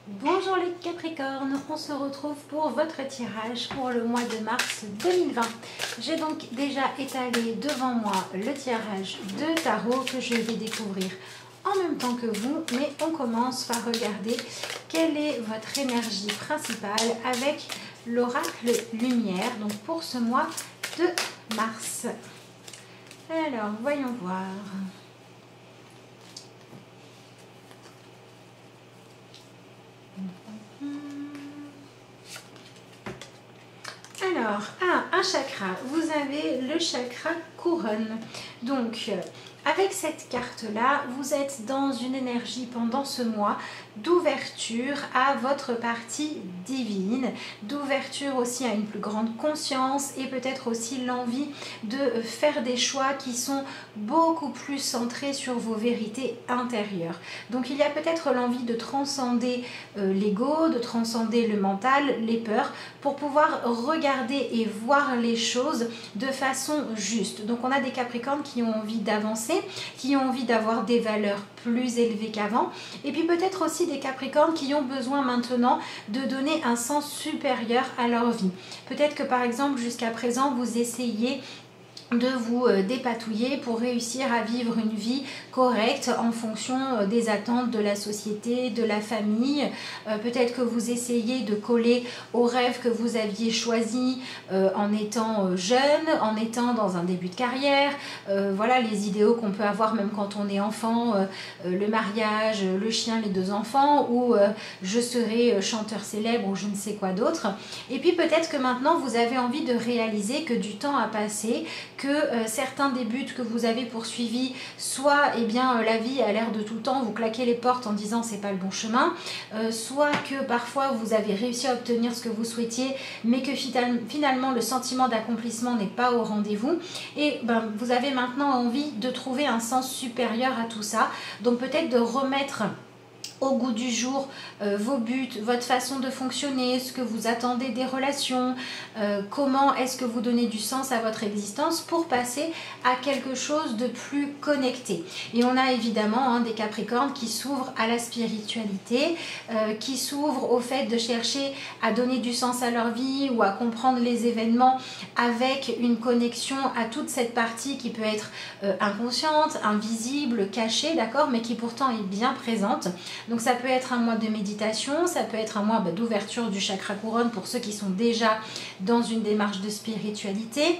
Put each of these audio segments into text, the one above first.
Bonjour les Capricornes, on se retrouve pour votre tirage pour le mois de mars 2020. J'ai donc déjà étalé devant moi le tirage de tarot que je vais découvrir en même temps que vous, mais on commence par regarder quelle est votre énergie principale avec l'oracle lumière, donc pour ce mois de mars. Alors, voyons voir. Alors, un chakra, vous avez le chakra couronne. Donc, avec cette carte-là, vous êtes dans une énergie pendant ce mois d'ouverture à votre partie divine, d'ouverture aussi à une plus grande conscience et peut-être aussi l'envie de faire des choix qui sont beaucoup plus centrés sur vos vérités intérieures. Donc il y a peut-être l'envie de transcender l'ego, de transcender le mental, les peurs, pour pouvoir regarder et voir les choses de façon juste. Donc on a des Capricornes qui ont envie d'avancer, qui ont envie d'avoir des valeurs plus élevées qu'avant, et puis peut-être aussi des Capricornes qui ont besoin maintenant de donner un sens supérieur à leur vie. Peut-être que par exemple jusqu'à présent vous essayez de vous dépatouiller pour réussir à vivre une vie correcte en fonction des attentes de la société, de la famille. Peut-être que vous essayez de coller aux rêves que vous aviez choisis en étant jeune, en étant dans un début de carrière. Voilà les idéaux qu'on peut avoir même quand on est enfant, le mariage, le chien, les 2 enfants, ou je serai chanteur célèbre ou je ne sais quoi d'autre. Et puis peut-être que maintenant vous avez envie de réaliser que du temps a passé, que certains des buts que vous avez poursuivis, soit la vie a l'air de tout le temps vous claquer les portes en disant c'est pas le bon chemin, soit que parfois vous avez réussi à obtenir ce que vous souhaitiez mais que finalement le sentiment d'accomplissement n'est pas au rendez-vous, et vous avez maintenant envie de trouver un sens supérieur à tout ça. Donc peut-être de remettre au goût du jour vos buts, votre façon de fonctionner, ce que vous attendez des relations, comment est-ce que vous donnez du sens à votre existence pour passer à quelque chose de plus connecté. Et on a évidemment des Capricornes qui s'ouvrent à la spiritualité, qui s'ouvrent au fait de chercher à donner du sens à leur vie ou à comprendre les événements avec une connexion à toute cette partie qui peut être inconsciente, invisible, cachée, d'accord, mais qui pourtant est bien présente. Donc ça peut être un mois de méditation, ça peut être un mois d'ouverture du chakra couronne pour ceux qui sont déjà dans une démarche de spiritualité,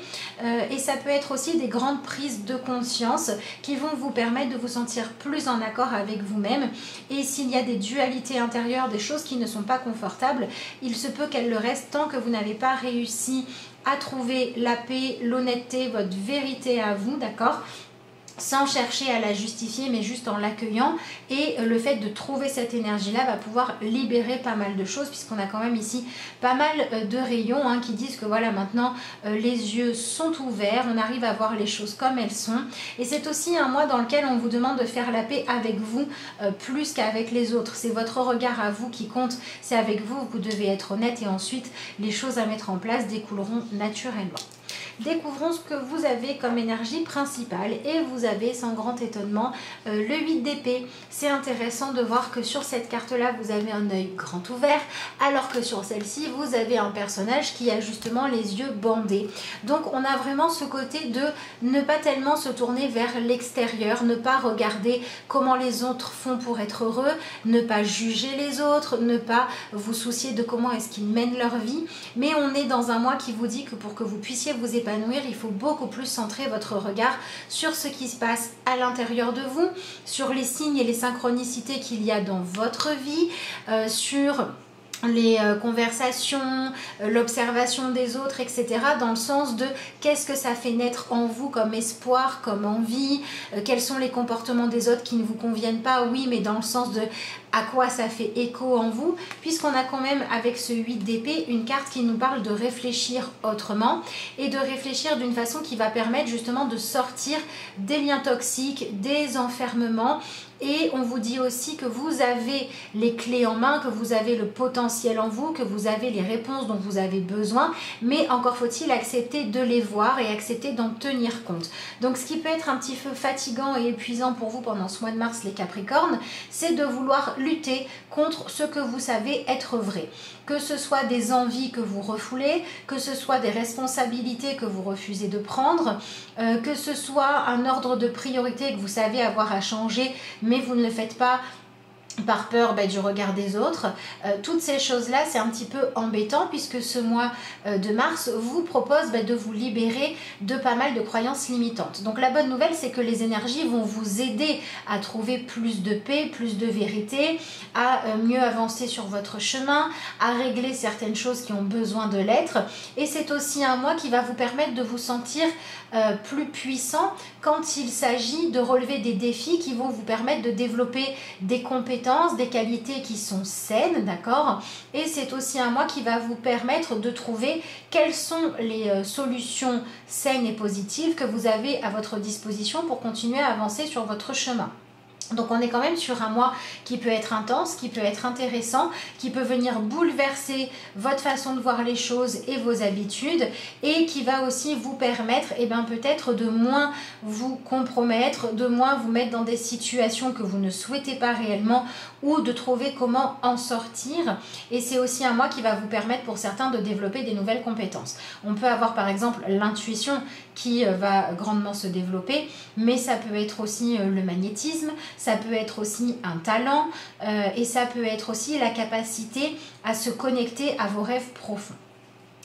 et ça peut être aussi des grandes prises de conscience qui vont vous permettre de vous sentir plus en accord avec vous-même. Et s'il y a des dualités intérieures, des choses qui ne sont pas confortables, il se peut qu'elles le restent tant que vous n'avez pas réussi à trouver la paix, l'honnêteté, votre vérité à vous, d'accord, sans chercher à la justifier mais juste en l'accueillant. Et le fait de trouver cette énergie là va pouvoir libérer pas mal de choses, puisqu'on a quand même ici pas mal de rayons qui disent que voilà, maintenant les yeux sont ouverts, on arrive à voir les choses comme elles sont. Et c'est aussi un mois dans lequel on vous demande de faire la paix avec vous plus qu'avec les autres. C'est votre regard à vous qui compte, c'est avec vous que vous devez être honnête, et ensuite les choses à mettre en place découleront naturellement. Découvrons ce que vous avez comme énergie principale, et vous avez sans grand étonnement le 8 d'épée. C'est intéressant de voir que sur cette carte là vous avez un œil grand ouvert, alors que sur celle-ci vous avez un personnage qui a justement les yeux bandés. Donc on a vraiment ce côté de ne pas tellement se tourner vers l'extérieur, ne pas regarder comment les autres font pour être heureux, ne pas juger les autres, ne pas vous soucier de comment est-ce qu'ils mènent leur vie, mais on est dans un mois qui vous dit que pour que vous puissiez vous épanouir, il faut beaucoup plus centrer votre regard sur ce qui se passe à l'intérieur de vous, sur les signes et les synchronicités qu'il y a dans votre vie, sur les conversations, l'observation des autres, etc. dans le sens de qu'est-ce que ça fait naître en vous comme espoir, comme envie, quels sont les comportements des autres qui ne vous conviennent pas, oui, mais dans le sens de à quoi ça fait écho en vous, puisqu'on a quand même avec ce 8 d'épée une carte qui nous parle de réfléchir autrement, et de réfléchir d'une façon qui va permettre justement de sortir des liens toxiques, des enfermements. Et on vous dit aussi que vous avez les clés en main, que vous avez le potentiel en vous, que vous avez les réponses dont vous avez besoin, mais encore faut-il accepter de les voir et accepter d'en tenir compte. Donc ce qui peut être un petit peu fatigant et épuisant pour vous pendant ce mois de mars les Capricornes, c'est de vouloir lutter contre ce que vous savez être vrai. Que ce soit des envies que vous refoulez, que ce soit des responsabilités que vous refusez de prendre, que ce soit un ordre de priorité que vous savez avoir à changer, mais vous ne le faites pas par peur du regard des autres. Toutes ces choses-là, c'est un petit peu embêtant puisque ce mois de mars vous propose de vous libérer de pas mal de croyances limitantes. Donc la bonne nouvelle, c'est que les énergies vont vous aider à trouver plus de paix, plus de vérité, à mieux avancer sur votre chemin, à régler certaines choses qui ont besoin de l'être. Et c'est aussi un mois qui va vous permettre de vous sentir plus puissant quand il s'agit de relever des défis qui vont vous permettre de développer des compétences, des qualités qui sont saines, d'accord? Et c'est aussi un mois qui va vous permettre de trouver quelles sont les solutions saines et positives que vous avez à votre disposition pour continuer à avancer sur votre chemin. Donc on est quand même sur un mois qui peut être intense, qui peut être intéressant, qui peut venir bouleverser votre façon de voir les choses et vos habitudes et qui va aussi vous permettre peut-être de moins vous compromettre, de moins vous mettre dans des situations que vous ne souhaitez pas réellement ou de trouver comment en sortir. Et c'est aussi un mois qui va vous permettre pour certains de développer des nouvelles compétences. On peut avoir par exemple l'intuition qui va grandement se développer, mais ça peut être aussi le magnétisme, ça peut être aussi un talent et ça peut être aussi la capacité à se connecter à vos rêves profonds.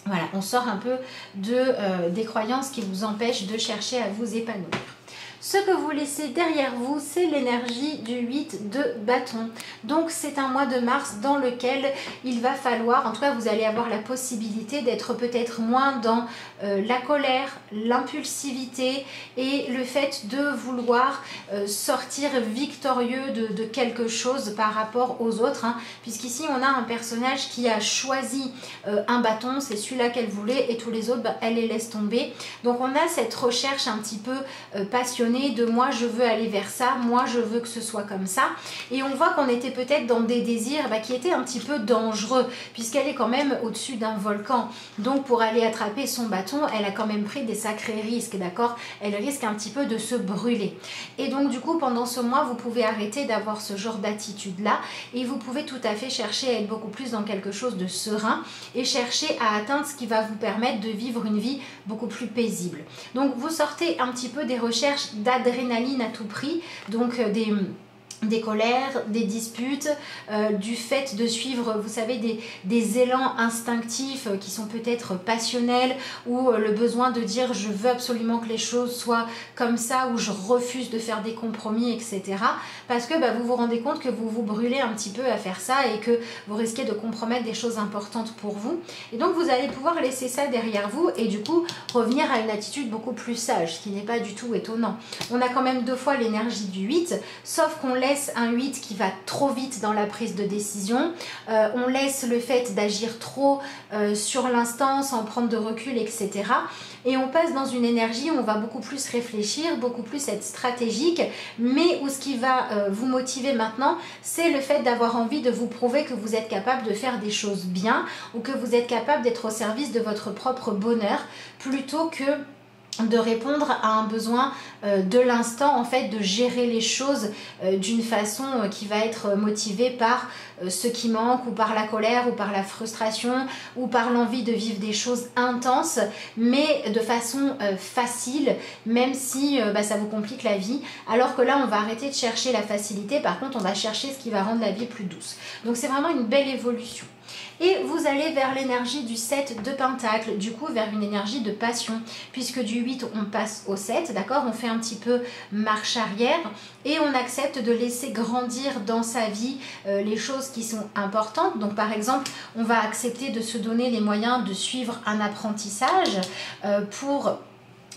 Voilà, on sort un peu des croyances qui vous empêchent de chercher à vous épanouir. Ce que vous laissez derrière vous, c'est l'énergie du 8 de bâton. Donc c'est un mois de mars dans lequel il va falloir, en tout cas vous allez avoir la possibilité d'être peut-être moins dans la colère, l'impulsivité et le fait de vouloir sortir victorieux de quelque chose par rapport aux autres. Puisqu'ici on a un personnage qui a choisi un bâton, c'est celui-là qu'elle voulait et tous les autres, elle les laisse tomber. Donc on a cette recherche un petit peu passionnée de moi je veux aller vers ça, moi je veux que ce soit comme ça, et on voit qu'on était peut-être dans des désirs qui étaient un petit peu dangereux puisqu'elle est quand même au-dessus d'un volcan, donc pour aller attraper son bâton elle a quand même pris des sacrés risques, d'accord, elle risque un petit peu de se brûler, et donc du coup pendant ce mois vous pouvez arrêter d'avoir ce genre d'attitude là et vous pouvez tout à fait chercher à être beaucoup plus dans quelque chose de serein et chercher à atteindre ce qui va vous permettre de vivre une vie beaucoup plus paisible. Donc vous sortez un petit peu des recherches d'adrénaline à tout prix, donc des colères, des disputes, du fait de suivre, vous savez, des élans instinctifs qui sont peut-être passionnels, ou le besoin de dire je veux absolument que les choses soient comme ça, ou je refuse de faire des compromis, etc. Parce que vous vous rendez compte que vous vous brûlez un petit peu à faire ça et que vous risquez de compromettre des choses importantes pour vous. Et donc vous allez pouvoir laisser ça derrière vous et du coup revenir à une attitude beaucoup plus sage, ce qui n'est pas du tout étonnant. On a quand même 2 fois l'énergie du 8, sauf qu'on laisse un 8 qui va trop vite dans la prise de décision, on laisse le fait d'agir trop sur l'instant sans prendre de recul, etc. Et on passe dans une énergie où on va beaucoup plus réfléchir, beaucoup plus être stratégique, mais où ce qui va vous motiver maintenant, c'est le fait d'avoir envie de vous prouver que vous êtes capable de faire des choses bien ou que vous êtes capable d'être au service de votre propre bonheur plutôt que de répondre à un besoin de l'instant, en fait, de gérer les choses d'une façon qui va être motivée par ce qui manque, ou par la colère, ou par la frustration, ou par l'envie de vivre des choses intenses, mais de façon facile, même si ça vous complique la vie. Alors que là, on va arrêter de chercher la facilité, par contre, on va chercher ce qui va rendre la vie plus douce. Donc c'est vraiment une belle évolution. Et vous allez vers l'énergie du 7 de Pentacle, du coup vers une énergie de passion, puisque du 8 on passe au 7, d'accord, on fait un petit peu marche arrière et on accepte de laisser grandir dans sa vie les choses qui sont importantes. Donc par exemple, on va accepter de se donner les moyens de suivre un apprentissage pour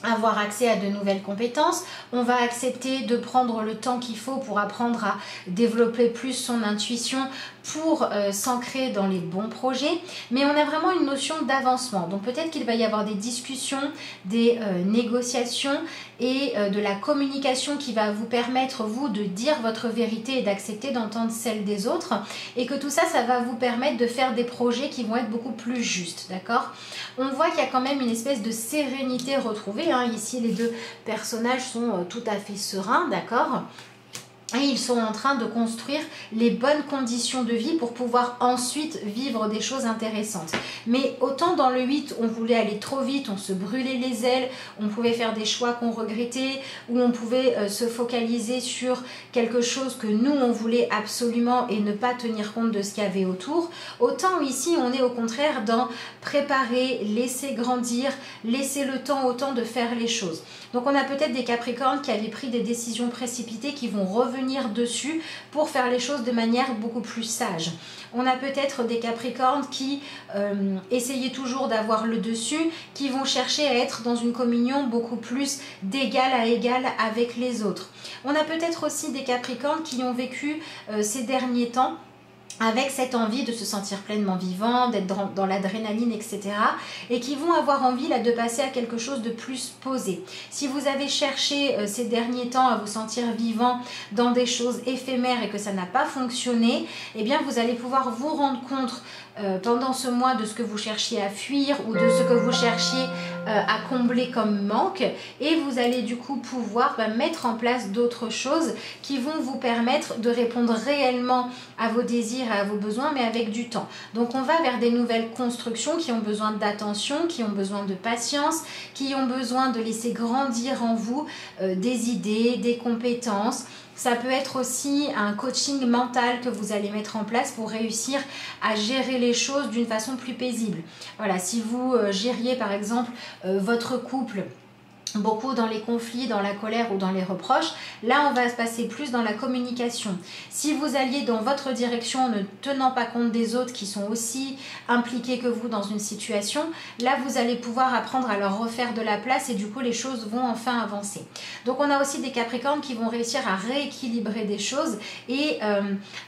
avoir accès à de nouvelles compétences. On va accepter de prendre le temps qu'il faut pour apprendre à développer plus son intuition, pour s'ancrer dans les bons projets, mais on a vraiment une notion d'avancement. Donc peut-être qu'il va y avoir des discussions, des négociations et de la communication qui va vous permettre, vous, de dire votre vérité et d'accepter d'entendre celle des autres, et que tout ça, ça va vous permettre de faire des projets qui vont être beaucoup plus justes, d'accord? On voit qu'il y a quand même une espèce de sérénité retrouvée, Ici, les 2 personnages sont tout à fait sereins, d'accord? Et ils sont en train de construire les bonnes conditions de vie pour pouvoir ensuite vivre des choses intéressantes. Mais autant dans le 8, on voulait aller trop vite, on se brûlait les ailes, on pouvait faire des choix qu'on regrettait, ou on pouvait se focaliser sur quelque chose que nous, on voulait absolument et ne pas tenir compte de ce qu'il y avait autour. Autant ici, on est au contraire dans préparer, laisser grandir, laisser le temps au temps de faire les choses. Donc on a peut-être des Capricornes qui avaient pris des décisions précipitées qui vont revenir dessus pour faire les choses de manière beaucoup plus sage. On a peut-être des Capricornes qui essayaient toujours d'avoir le dessus, qui vont chercher à être dans une communion beaucoup plus d'égal à égal avec les autres. On a peut-être aussi des Capricornes qui ont vécu ces derniers temps avec cette envie de se sentir pleinement vivant, d'être dans l'adrénaline, etc. et qui vont avoir envie là, de passer à quelque chose de plus posé. Si vous avez cherché ces derniers temps à vous sentir vivant dans des choses éphémères et que ça n'a pas fonctionné, eh bien vous allez pouvoir vous rendre compte pendant ce mois de ce que vous cherchiez à fuir ou de ce que vous cherchiez à combler comme manque, et vous allez du coup pouvoir mettre en place d'autres choses qui vont vous permettre de répondre réellement à vos désirs et à vos besoins, mais avec du temps. Donc on va vers des nouvelles constructions qui ont besoin d'attention, qui ont besoin de patience, qui ont besoin de laisser grandir en vous des idées, des compétences. Ça peut être aussi un coaching mental que vous allez mettre en place pour réussir à gérer les choses d'une façon plus paisible. Voilà, si vous gériez par exemple votre couple beaucoup dans les conflits, dans la colère ou dans les reproches, là on va se passer plus dans la communication. Si vous alliez dans votre direction en ne tenant pas compte des autres qui sont aussi impliqués que vous dans une situation, là vous allez pouvoir apprendre à leur refaire de la place et du coup les choses vont enfin avancer. Donc on a aussi des Capricornes qui vont réussir à rééquilibrer des choses et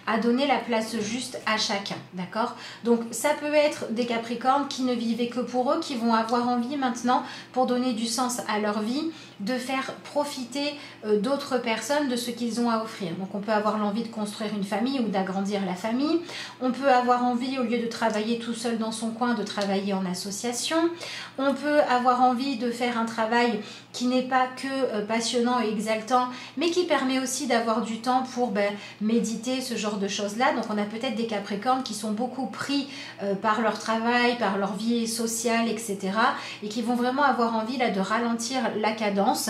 à donner la place juste à chacun, d'accord? Donc ça peut être des Capricornes qui ne vivaient que pour eux, qui vont avoir envie maintenant, pour donner du sens à leur vie, de faire profiter d'autres personnes de ce qu'ils ont à offrir. Donc on peut avoir l'envie de construire une famille ou d'agrandir la famille. On peut avoir envie, au lieu de travailler tout seul dans son coin, de travailler en association. On peut avoir envie de faire un travail qui n'est pas que passionnant et exaltant, mais qui permet aussi d'avoir du temps pour méditer, ce genre de choses-là. Donc on a peut-être des Capricornes qui sont beaucoup pris par leur travail, par leur vie sociale, etc. et qui vont vraiment avoir envie là, de ralentir la cadence.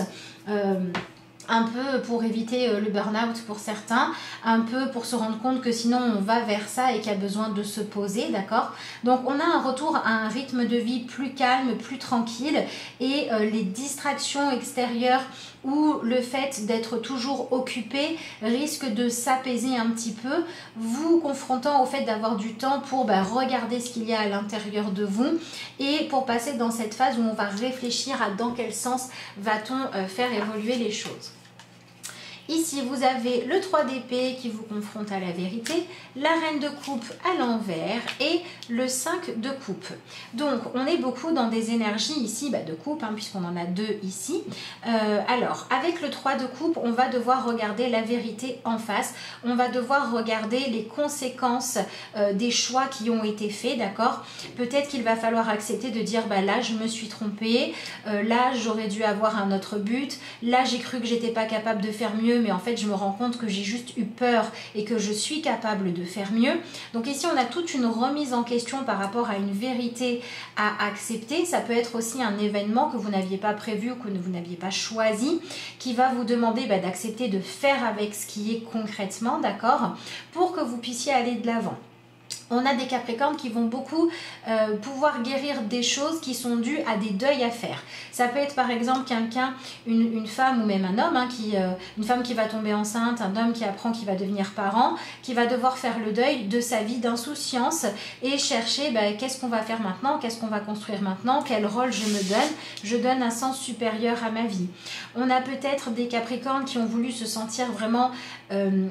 Un peu pour éviter le burn-out pour certains, un peu pour se rendre compte que sinon on va vers ça et qu'il y a besoin de se poser, d'accord? Donc on a un retour à un rythme de vie plus calme, plus tranquille, et les distractions extérieures ou le fait d'être toujours occupé risque de s'apaiser un petit peu, vous confrontant au fait d'avoir du temps pour regarder ce qu'il y a à l'intérieur de vous et pour passer dans cette phase où on va réfléchir à dans quel sens va-t-on faire évoluer les choses. Ici, vous avez le 3 d'épée qui vous confronte à la vérité, la reine de coupe à l'envers et le 5 de coupe. Donc, on est beaucoup dans des énergies ici de coupe, puisqu'on en a deux ici. Alors, avec le 3 de coupe, on va devoir regarder la vérité en face. On va devoir regarder les conséquences des choix qui ont été faits, d'accord? Peut-être qu'il va falloir accepter de dire, là, je me suis trompée, là, j'aurais dû avoir un autre but, là, j'ai cru que j'étais pas capable de faire mieux, mais en fait je me rends compte que j'ai juste eu peur et que je suis capable de faire mieux. Donc ici on a toute une remise en question par rapport à une vérité à accepter. Ça peut être aussi un événement que vous n'aviez pas prévu ou que vous n'aviez pas choisi, qui va vous demander d'accepter de faire avec ce qui est concrètement, d'accord, pour que vous puissiez aller de l'avant. On a des Capricornes qui vont beaucoup pouvoir guérir des choses qui sont dues à des deuils à faire. Ça peut être par exemple quelqu'un, une femme ou même un homme, une femme qui va tomber enceinte, un homme qui apprend qu'il va devenir parent, qui va devoir faire le deuil de sa vie d'insouciance et chercher qu'est-ce qu'on va faire maintenant, qu'est-ce qu'on va construire maintenant, quel rôle je me donne, je donne un sens supérieur à ma vie. On a peut-être des Capricornes qui ont voulu se sentir vraiment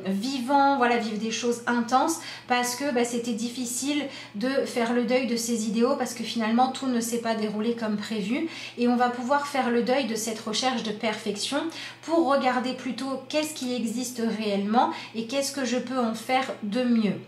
vivants, vivre des choses intenses parce que c'était difficile de faire le deuil de ses idéaux parce que finalement tout ne s'est pas déroulé comme prévu, et on va pouvoir faire le deuil de cette recherche de perfection pour regarder plutôt qu'est-ce qui existe réellement et qu'est-ce que je peux en faire de mieux.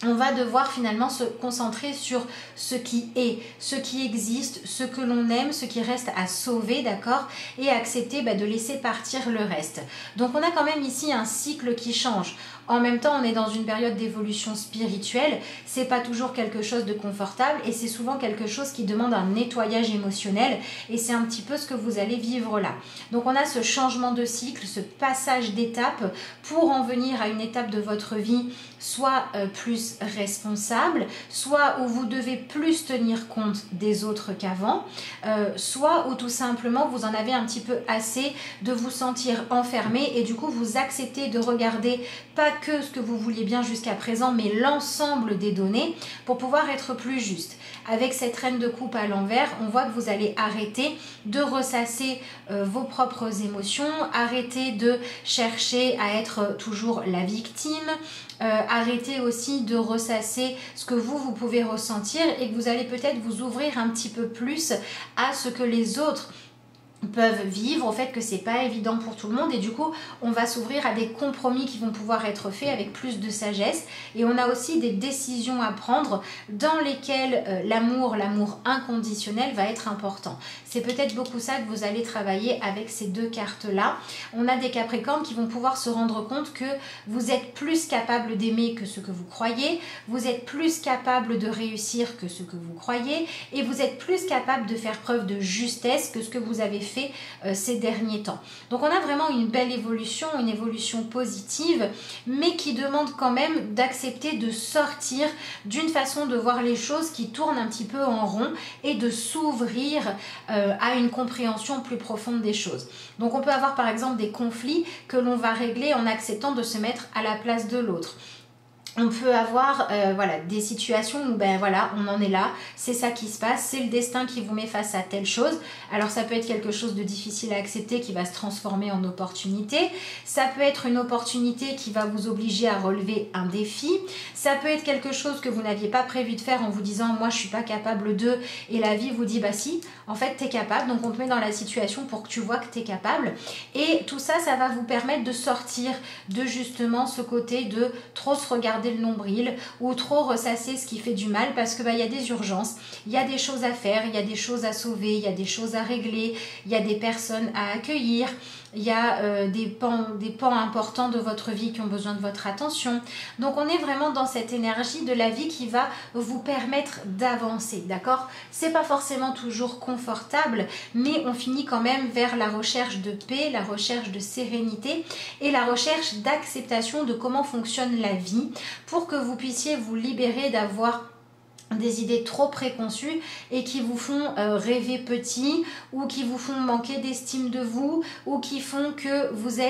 on va devoir finalement se concentrer sur ce qui est, ce qui existe, ce que l'on aime, ce qui reste à sauver, d'accord, et accepter de laisser partir le reste. Donc on a quand même ici un cycle qui change. En même temps, on est dans une période d'évolution spirituelle. C'est pas toujours quelque chose de confortable et c'est souvent quelque chose qui demande un nettoyage émotionnel et c'est un petit peu ce que vous allez vivre là. Donc on a ce changement de cycle, ce passage d'étape pour en venir à une étape de votre vie soit plus responsable, soit où vous devez plus tenir compte des autres qu'avant, soit où tout simplement vous en avez un petit peu assez de vous sentir enfermé et du coup vous acceptez de regarder pas que ce que vous vouliez bien jusqu'à présent, mais l'ensemble des données pour pouvoir être plus juste. Avec cette reine de coupe à l'envers, on voit que vous allez arrêter de ressasser vos propres émotions, arrêter de chercher à être toujours la victime, arrêter aussi de ressasser ce que vous pouvez ressentir et que vous allez peut-être vous ouvrir un petit peu plus à ce que les autres peuvent vivre, au fait que c'est pas évident pour tout le monde et du coup on va s'ouvrir à des compromis qui vont pouvoir être faits avec plus de sagesse et on a aussi des décisions à prendre dans lesquelles l'amour inconditionnel va être important. C'est peut-être beaucoup ça que vous allez travailler avec ces deux cartes là. On a des Capricornes qui vont pouvoir se rendre compte que vous êtes plus capable d'aimer que ce que vous croyez, vous êtes plus capable de réussir que ce que vous croyez et vous êtes plus capable de faire preuve de justesse que ce que vous avez fait ces derniers temps. Donc on a vraiment une belle évolution, une évolution positive, mais qui demande quand même d'accepter de sortir d'une façon de voir les choses qui tournent un petit peu en rond et de s'ouvrir à une compréhension plus profonde des choses. Donc on peut avoir par exemple des conflits que l'on va régler en acceptant de se mettre à la place de l'autre. On peut avoir voilà, des situations où on en est là, c'est ça qui se passe, c'est le destin qui vous met face à telle chose. Alors ça peut être quelque chose de difficile à accepter qui va se transformer en opportunité. Ça peut être une opportunité qui va vous obliger à relever un défi. Ça peut être quelque chose que vous n'aviez pas prévu de faire en vous disant moi je suis pas capable de, et la vie vous dit bah si, en fait tu es capable, donc on te met dans la situation pour que tu vois que tu es capable. Et tout ça, ça va vous permettre de sortir de justement ce côté de trop se regarder le nombril ou trop ressasser ce qui fait du mal parce que y a des urgences, il y a des choses à faire, il y a des choses à sauver, il y a des choses à régler, il y a des personnes à accueillir, il y a des pans importants de votre vie qui ont besoin de votre attention. Donc on est vraiment dans cette énergie de la vie qui va vous permettre d'avancer, d'accord? C'est pas forcément toujours confortable, mais on finit quand même vers la recherche de paix, la recherche de sérénité et la recherche d'acceptation de comment fonctionne la vie pour que vous puissiez vous libérer d'avoir des idées trop préconçues et qui vous font rêver petit ou qui vous font manquer d'estime de vous ou qui font que vous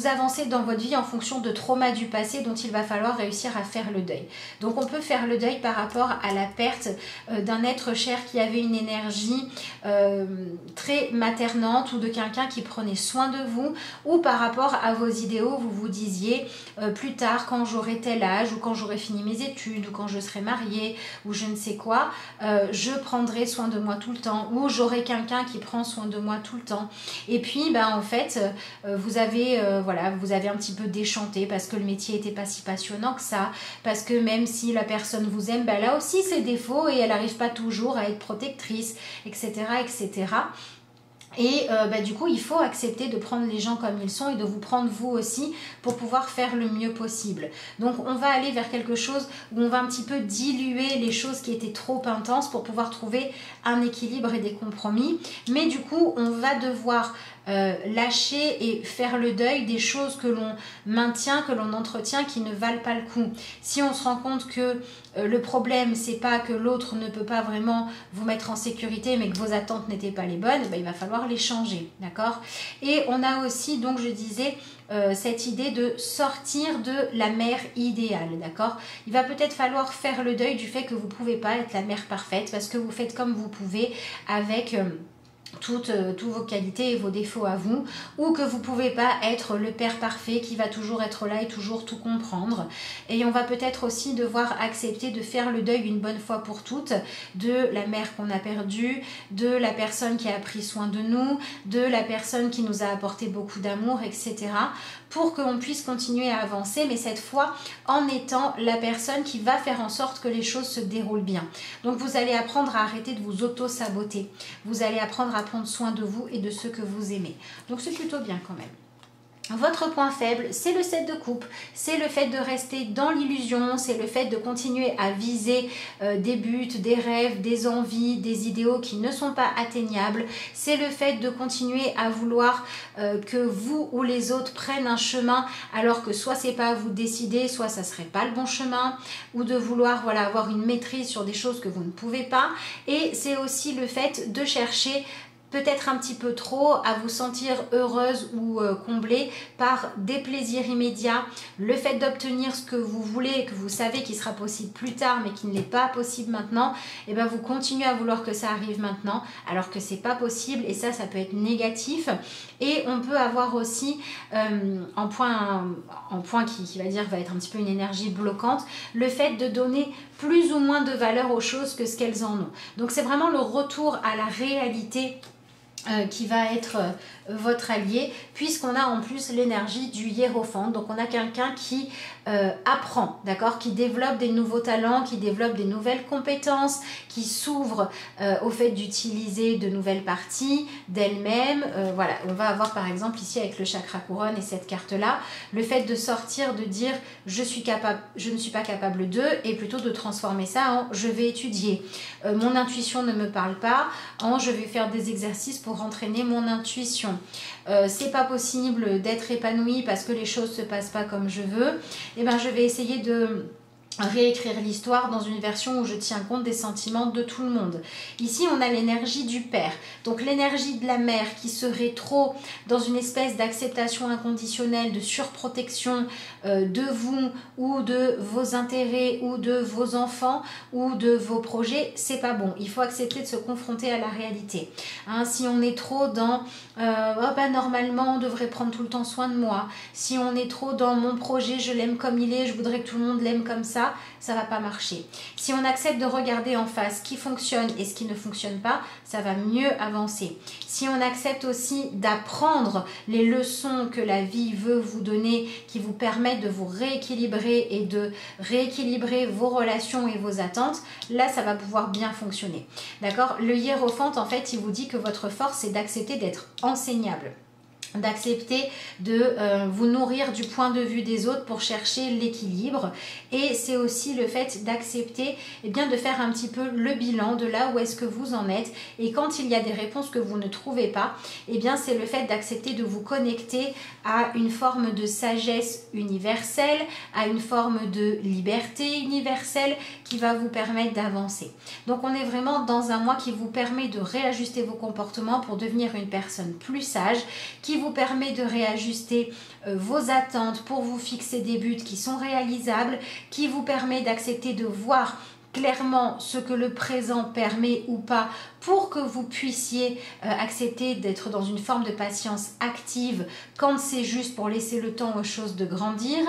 avancez dans votre vie en fonction de traumas du passé dont il va falloir réussir à faire le deuil. Donc on peut faire le deuil par rapport à la perte d'un être cher qui avait une énergie très maternante ou de quelqu'un qui prenait soin de vous ou par rapport à vos idéaux, vous vous disiez plus tard quand j'aurai tel âge ou quand j'aurai fini mes études ou quand je serai mariée ou je ne sais quoi, je prendrai soin de moi tout le temps ou j'aurai quelqu'un qui prend soin de moi tout le temps. Et puis en fait vous avez un petit peu déchanté parce que le métier n'était pas si passionnant que ça, parce que même si la personne vous aime, elle a aussi ses défauts et elle n'arrive pas toujours à être protectrice, etc. etc. Et du coup, il faut accepter de prendre les gens comme ils sont et de vous prendre vous aussi pour pouvoir faire le mieux possible. Donc, on va aller vers quelque chose où on va un petit peu diluer les choses qui étaient trop intenses pour pouvoir trouver un équilibre et des compromis. Mais du coup, on va devoir lâcher et faire le deuil des choses que l'on maintient, que l'on entretient, qui ne valent pas le coup. Si on se rend compte que le problème, c'est pas que l'autre ne peut pas vraiment vous mettre en sécurité, mais que vos attentes n'étaient pas les bonnes, il va falloir les changer, d'accord? Et on a aussi, donc je disais, cette idée de sortir de la mère idéale, d'accord? Il va peut-être falloir faire le deuil du fait que vous ne pouvez pas être la mère parfaite parce que vous faites comme vous pouvez avec toutes vos qualités et vos défauts à vous, ou que vous ne pouvez pas être le père parfait qui va toujours être là et toujours tout comprendre. Et on va peut-être aussi devoir accepter de faire le deuil une bonne fois pour toutes de la mère qu'on a perdue, de la personne qui a pris soin de nous, de la personne qui nous a apporté beaucoup d'amour, etc. pour qu'on puisse continuer à avancer, mais cette fois en étant la personne qui va faire en sorte que les choses se déroulent bien. Donc vous allez apprendre à arrêter de vous auto-saboter. Vous allez apprendre à prendre soin de vous et de ceux que vous aimez. Donc c'est plutôt bien quand même. Votre point faible, c'est le 7 de coupe, c'est le fait de rester dans l'illusion, c'est le fait de continuer à viser des buts, des rêves, des envies, des idéaux qui ne sont pas atteignables, c'est le fait de continuer à vouloir que vous ou les autres prennent un chemin alors que soit c'est pas à vous de décider, soit ça serait pas le bon chemin, ou de vouloir voilà, avoir une maîtrise sur des choses que vous ne pouvez pas, et c'est aussi le fait de chercher peut-être un petit peu trop, à vous sentir heureuse ou comblée par des plaisirs immédiats, le fait d'obtenir ce que vous voulez et que vous savez qu'il sera possible plus tard mais qui ne l'est pas possible maintenant, et bien vous continuez à vouloir que ça arrive maintenant alors que c'est pas possible, et ça peut être négatif. Et on peut avoir aussi en point qui va être un petit peu une énergie bloquante, le fait de donner plus ou moins de valeur aux choses que ce qu'elles en ont. Donc c'est vraiment le retour à la réalité qui va être votre allié, puisqu'on a en plus l'énergie du hiérophante. Donc on a quelqu'un qui apprend, d'accord, qui développe des nouveaux talents, qui développe des nouvelles compétences, qui s'ouvre au fait d'utiliser de nouvelles parties d'elle-même. Voilà, on va avoir par exemple ici avec le chakra couronne et cette carte-là, le fait de sortir, de dire je ne suis pas capable de, et plutôt de transformer ça en je vais étudier. Mon intuition ne me parle pas, en je vais faire des exercices pour entraîner mon intuition. C'est pas possible d'être épanouie parce que les choses se passent pas comme je veux. Et ben je vais essayer de réécrire l'histoire dans une version où je tiens compte des sentiments de tout le monde. Ici, on a l'énergie du père. Donc l'énergie de la mère qui serait trop dans une espèce d'acceptation inconditionnelle, de surprotection de vous ou de vos intérêts ou de vos enfants ou de vos projets, c'est pas bon. Il faut accepter de se confronter à la réalité. Hein, si on est trop dans normalement on devrait prendre tout le temps soin de moi. Si on est trop dans mon projet, je l'aime comme il est, je voudrais que tout le monde l'aime comme ça va pas marcher. Si on accepte de regarder en face ce qui fonctionne et ce qui ne fonctionne pas, ça va mieux avancer. Si on accepte aussi d'apprendre les leçons que la vie veut vous donner, qui vous permettent de vous rééquilibrer et de rééquilibrer vos relations et vos attentes, là ça va pouvoir bien fonctionner. D'accord? Le hiérophante, en fait, il vous dit que votre force, c'est d'accepter d'être enseignable, d'accepter de vous nourrir du point de vue des autres pour chercher l'équilibre, et c'est aussi le fait d'accepter de faire un petit peu le bilan de là où est-ce que vous en êtes, et quand il y a des réponses que vous ne trouvez pas, c'est le fait d'accepter de vous connecter à une forme de sagesse universelle, à une forme de liberté universelle qui va vous permettre d'avancer. Donc on est vraiment dans un mois qui vous permet de réajuster vos comportements pour devenir une personne plus sage, qui vous permet de réajuster vos attentes pour vous fixer des buts qui sont réalisables, qui vous permet d'accepter de voir clairement ce que le présent permet ou pas pour que vous puissiez accepter d'être dans une forme de patience active quand c'est juste pour laisser le temps aux choses de grandir.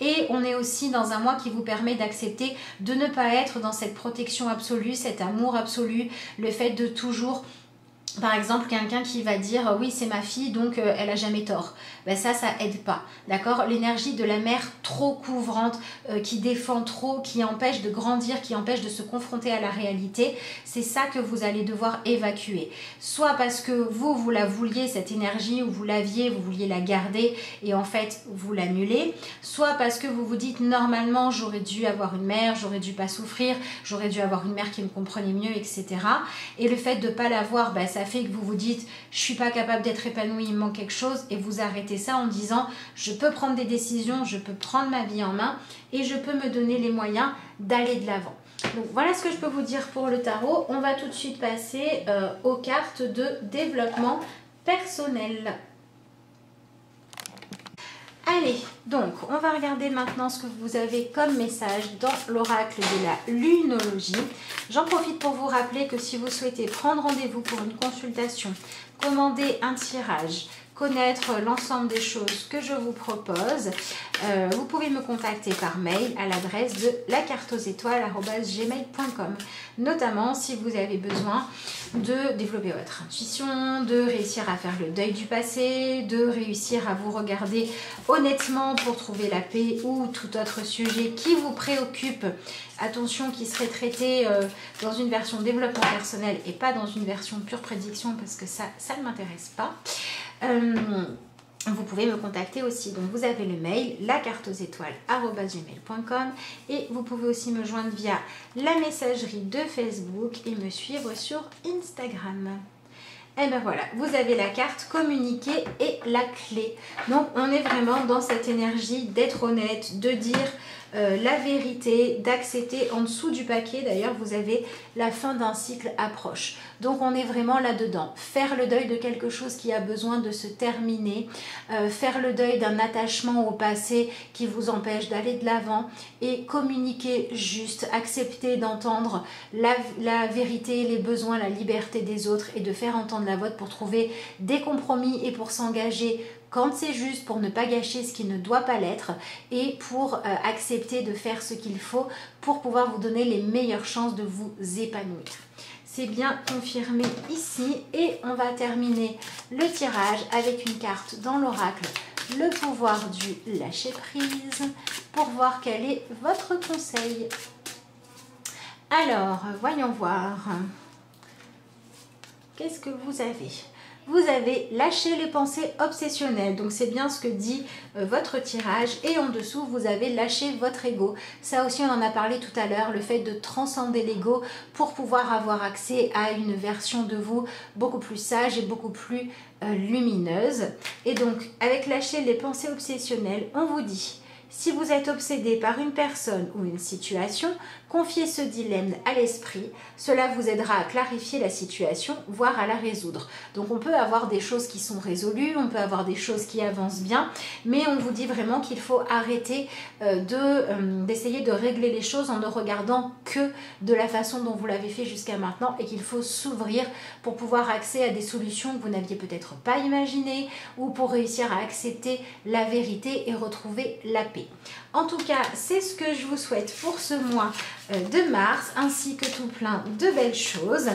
Et on est aussi dans un mois qui vous permet d'accepter de ne pas être dans cette protection absolue, cet amour absolu, le fait de toujours... Par exemple, quelqu'un qui va dire oui c'est ma fille donc elle a jamais tort, ça aide pas, d'accord? L'énergie de la mère trop couvrante, qui défend trop, qui empêche de grandir, qui empêche de se confronter à la réalité, c'est ça que vous allez devoir évacuer. Soit parce que vous la vouliez cette énergie, ou vous l'aviez, vous vouliez la garder et en fait vous l'annulez, soit parce que vous vous dites normalement j'aurais dû avoir une mère, j'aurais dû pas souffrir, j'aurais dû avoir une mère qui me comprenait mieux, etc. Et le fait de pas l'avoir, ça fait que vous vous dites je suis pas capable d'être épanouie, il me manque quelque chose, et vous arrêtez ça en disant je peux prendre des décisions, je peux prendre ma vie en main et je peux me donner les moyens d'aller de l'avant. Donc voilà ce que je peux vous dire pour le tarot. On va tout de suite passer aux cartes de développement personnel. Allez, donc on va regarder maintenant ce que vous avez comme message dans l'oracle de la lunologie. J'en profite pour vous rappeler que si vous souhaitez prendre rendez-vous pour une consultation, commander un tirage, connaître l'ensemble des choses que je vous propose, vous pouvez me contacter par mail à l'adresse de lacarteauxétoiles@gmail.com, notamment si vous avez besoin de développer votre intuition, de réussir à faire le deuil du passé, de réussir à vous regarder honnêtement pour trouver la paix ou tout autre sujet qui vous préoccupe. Attention, qui serait traité dans une version développement personnel et pas dans une version pure prédiction parce que ça ne m'intéresse pas. Vous pouvez me contacter aussi. Donc vous avez le mail lacarteauxétoiles@gmail.com et vous pouvez aussi me joindre via la messagerie de Facebook et me suivre sur Instagram. Et ben voilà, vous avez la carte communiquer et la clé. Donc on est vraiment dans cette énergie d'être honnête, de dire la vérité, d'accepter. En dessous du paquet d'ailleurs vous avez la fin d'un cycle approche. Donc on est vraiment là-dedans. Faire le deuil de quelque chose qui a besoin de se terminer, faire le deuil d'un attachement au passé qui vous empêche d'aller de l'avant et communiquer juste, accepter d'entendre la vérité, les besoins, la liberté des autres et de faire entendre la vôtre pour trouver des compromis et pour s'engager quand c'est juste, pour ne pas gâcher ce qui ne doit pas l'être et pour accepter de faire ce qu'il faut pour pouvoir vous donner les meilleures chances de vous épanouir. C'est bien confirmé ici et on va terminer le tirage avec une carte dans l'oracle, le pouvoir du lâcher prise, pour voir quel est votre conseil. Alors, voyons voir. Qu'est-ce que vous avez ? Vous avez lâché les pensées obsessionnelles, donc c'est bien ce que dit votre tirage, et en dessous vous avez lâché votre ego. Ça aussi on en a parlé tout à l'heure, le fait de transcender l'ego pour pouvoir avoir accès à une version de vous beaucoup plus sage et beaucoup plus lumineuse. Et donc avec lâcher les pensées obsessionnelles, on vous dit: si vous êtes obsédé par une personne ou une situation, confiez ce dilemme à l'esprit. Cela vous aidera à clarifier la situation, voire à la résoudre. Donc on peut avoir des choses qui sont résolues, on peut avoir des choses qui avancent bien, mais on vous dit vraiment qu'il faut arrêter d'essayer de régler les choses en ne regardant que de la façon dont vous l'avez fait jusqu'à maintenant et qu'il faut s'ouvrir pour pouvoir accéder à des solutions que vous n'aviez peut-être pas imaginées ou pour réussir à accepter la vérité et retrouver la paix. En tout cas, c'est ce que je vous souhaite pour ce mois de mars, ainsi que tout plein de belles choses,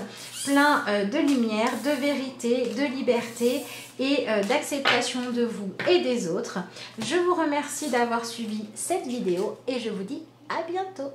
plein de lumière, de vérité, de liberté et d'acceptation de vous et des autres. Je vous remercie d'avoir suivi cette vidéo et je vous dis à bientôt.